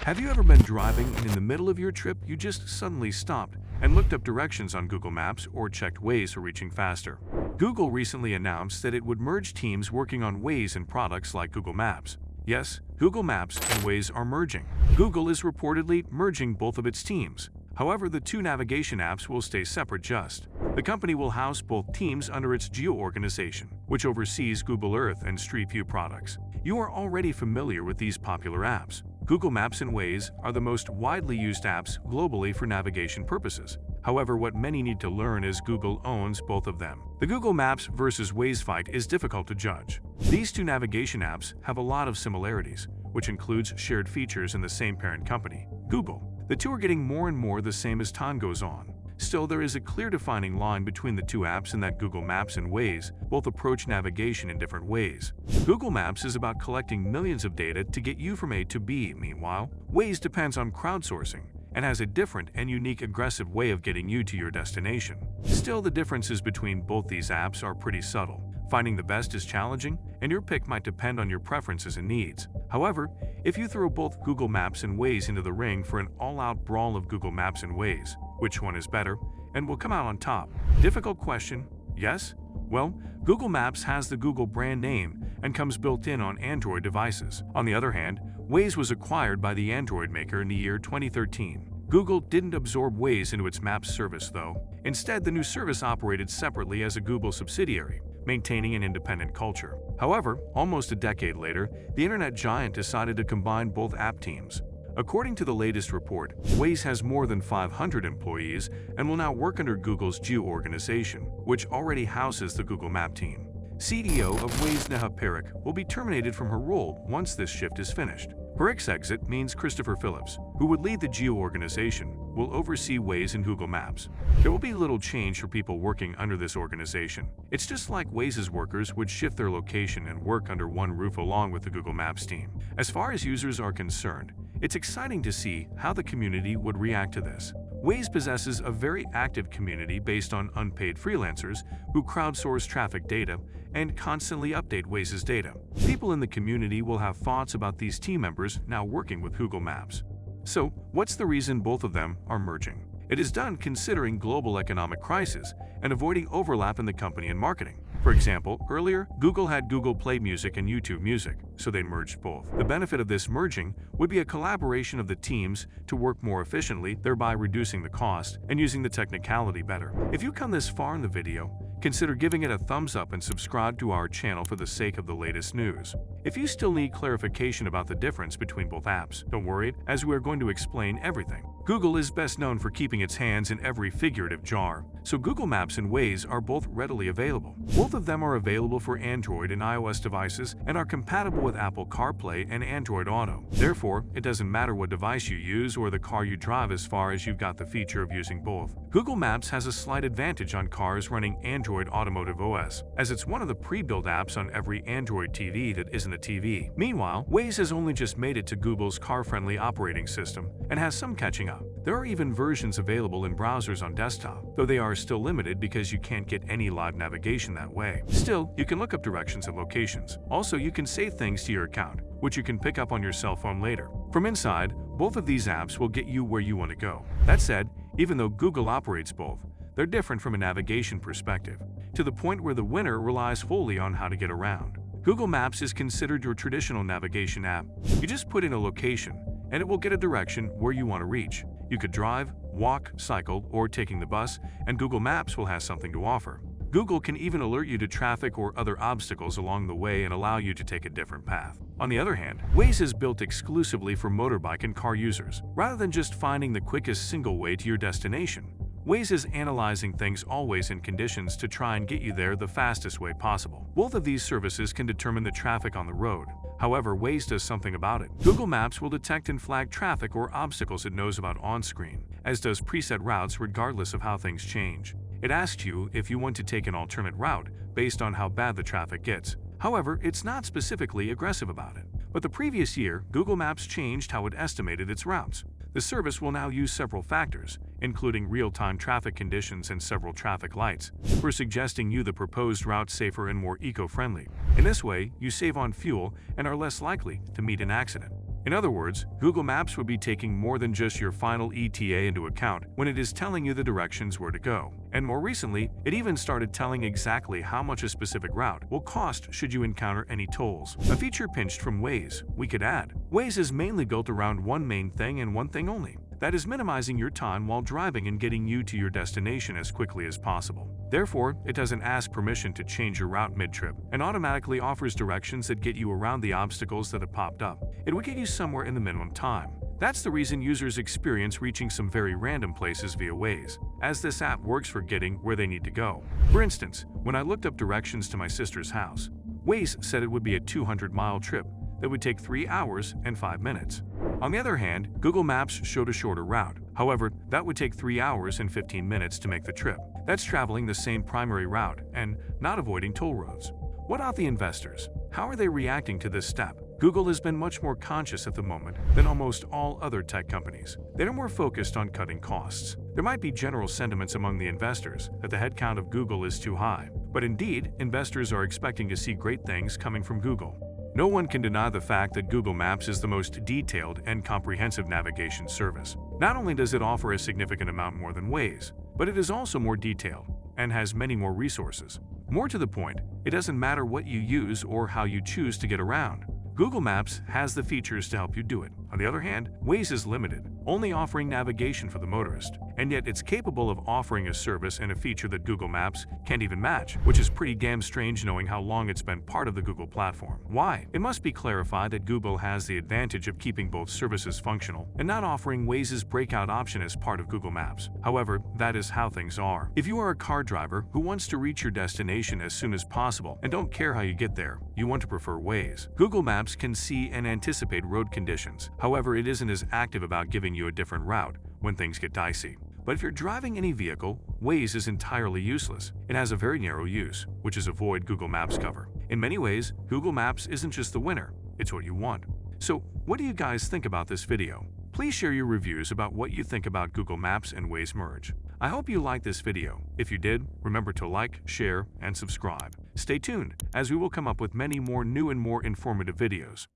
Have you ever been driving and in the middle of your trip you just suddenly stopped and looked up directions on Google Maps or checked Waze for reaching faster? Google recently announced that it would merge teams working on Waze and products like Google Maps. Yes, Google Maps and Waze are merging. Google is reportedly merging both of its teams. However, the two navigation apps will stay separate. The company will house both teams under its Geo organization, which oversees Google Earth and Street View products. You are already familiar with these popular apps. Google Maps and Waze are the most widely used apps globally for navigation purposes. However, what many need to learn is Google owns both of them. The Google Maps versus Waze fight is difficult to judge. These two navigation apps have a lot of similarities, which includes shared features in the same parent company, Google. The two are getting more and more the same as time goes on. Still, there is a clear defining line between the two apps in that Google Maps and Waze both approach navigation in different ways. Google Maps is about collecting millions of data to get you from A to B. Meanwhile, Waze depends on crowdsourcing and has a different and unique aggressive way of getting you to your destination. Still, the differences between both these apps are pretty subtle. Finding the best is challenging, and your pick might depend on your preferences and needs. However, if you throw both Google Maps and Waze into the ring for an all-out brawl of Google Maps and Waze, which one is better and will come out on top? Difficult question, yes? Well, Google Maps has the Google brand name and comes built in on Android devices. On the other hand, Waze was acquired by the Android maker in the year 2013. Google didn't absorb Waze into its Maps service, though. Instead, the new service operated separately as a Google subsidiary, maintaining an independent culture. However, almost a decade later, the internet giant decided to combine both app teams. According to the latest report, Waze has more than 500 employees and will now work under Google's Geo organization, which already houses the Google Map team. CDO of Waze Neha Parekh will be terminated from her role once this shift is finished. Parekh's exit means Christopher Phillips, who would lead the Geo organization, will oversee Waze and Google Maps. There will be little change for people working under this organization. It's just like Waze's workers would shift their location and work under one roof along with the Google Maps team. As far as users are concerned, it's exciting to see how the community would react to this. Waze possesses a very active community based on unpaid freelancers who crowdsource traffic data and constantly update Waze's data. People in the community will have thoughts about these team members now working with Google Maps. So, what's the reason both of them are merging? It is done considering global economic crisis and avoiding overlap in the company and marketing. For example, earlier, Google had Google Play Music and YouTube Music, so they merged both. The benefit of this merging would be a collaboration of the teams to work more efficiently, thereby reducing the cost and using the technicality better. If you come this far in the video, consider giving it a thumbs up and subscribe to our channel for the sake of the latest news. If you still need clarification about the difference between both apps, don't worry, as we are going to explain everything. Google is best known for keeping its hands in every figurative jar, so Google Maps and Waze are both readily available. Both of them are available for Android and iOS devices and are compatible with Apple CarPlay and Android Auto. Therefore, it doesn't matter what device you use or the car you drive as far as you've got the feature of using both. Google Maps has a slight advantage on cars running Android Automotive OS, as it's one of the pre-built apps on every Android TV that isn't a TV. Meanwhile, Waze has only just made it to Google's car-friendly operating system and has some catching up. There are even versions available in browsers on desktop, though they are still limited because you can't get any live navigation that way. Still, you can look up directions and locations. Also, you can save things to your account, which you can pick up on your cell phone later. From inside, both of these apps will get you where you want to go. That said, even though Google operates both, they're different from a navigation perspective, to the point where the winner relies fully on how to get around. Google Maps is considered your traditional navigation app. You just put in a location, and it will get a direction where you want to reach. You could drive, walk, cycle, or taking the bus, and Google Maps will have something to offer. Google can even alert you to traffic or other obstacles along the way and allow you to take a different path. On the other hand, Waze is built exclusively for motorbike and car users. Rather than just finding the quickest single way to your destination, Waze is analyzing things always in conditions to try and get you there the fastest way possible. Both of these services can determine the traffic on the road. However, Waze does something about it. Google Maps will detect and flag traffic or obstacles it knows about on-screen, as does preset routes regardless of how things change. It asks you if you want to take an alternate route based on how bad the traffic gets. However, it's not specifically aggressive about it. But the previous year, Google Maps changed how it estimated its routes. The service will now use several factors, including real-time traffic conditions and several traffic lights, for suggesting you the proposed route safer and more eco-friendly. In this way, you save on fuel and are less likely to meet an accident. In other words, Google Maps would be taking more than just your final ETA into account when it is telling you the directions where to go. And more recently, it even started telling exactly how much a specific route will cost should you encounter any tolls. A feature pinched from Waze, we could add. Waze is mainly built around one main thing and one thing only. That is minimizing your time while driving and getting you to your destination as quickly as possible. Therefore, it doesn't ask permission to change your route mid-trip and automatically offers directions that get you around the obstacles that have popped up. It will get you somewhere in the minimum time. That's the reason users experience reaching some very random places via Waze, as this app works for getting where they need to go. For instance, when I looked up directions to my sister's house, Waze said it would be a 200-mile trip that would take 3 hours and 5 minutes. On the other hand, Google Maps showed a shorter route. However, that would take 3 hours and 15 minutes to make the trip. That's traveling the same primary route and not avoiding toll roads. What about the investors? How are they reacting to this step? Google has been much more conscious at the moment than almost all other tech companies. They're more focused on cutting costs. There might be general sentiments among the investors that the headcount of Google is too high. But indeed, investors are expecting to see great things coming from Google. No one can deny the fact that Google Maps is the most detailed and comprehensive navigation service. Not only does it offer a significant amount more than Waze, but it is also more detailed and has many more resources. More to the point, it doesn't matter what you use or how you choose to get around. Google Maps has the features to help you do it. On the other hand, Waze is limited, only offering navigation for the motorist, and yet it's capable of offering a service and a feature that Google Maps can't even match, which is pretty damn strange knowing how long it's been part of the Google platform. Why? It must be clarified that Google has the advantage of keeping both services functional and not offering Waze's breakout option as part of Google Maps. However, that is how things are. If you are a car driver who wants to reach your destination as soon as possible and don't care how you get there, you want to prefer Waze. Google Maps can see and anticipate road conditions. However, it isn't as active about giving you a different route when things get dicey. But if you're driving any vehicle, Waze is entirely useless. It has a very narrow use, which is avoid Google Maps cover. In many ways, Google Maps isn't just the winner, it's what you want. So, what do you guys think about this video? Please share your reviews about what you think about Google Maps and Waze merge. I hope you liked this video. If you did, remember to like, share, and subscribe. Stay tuned, as we will come up with many more new and more informative videos.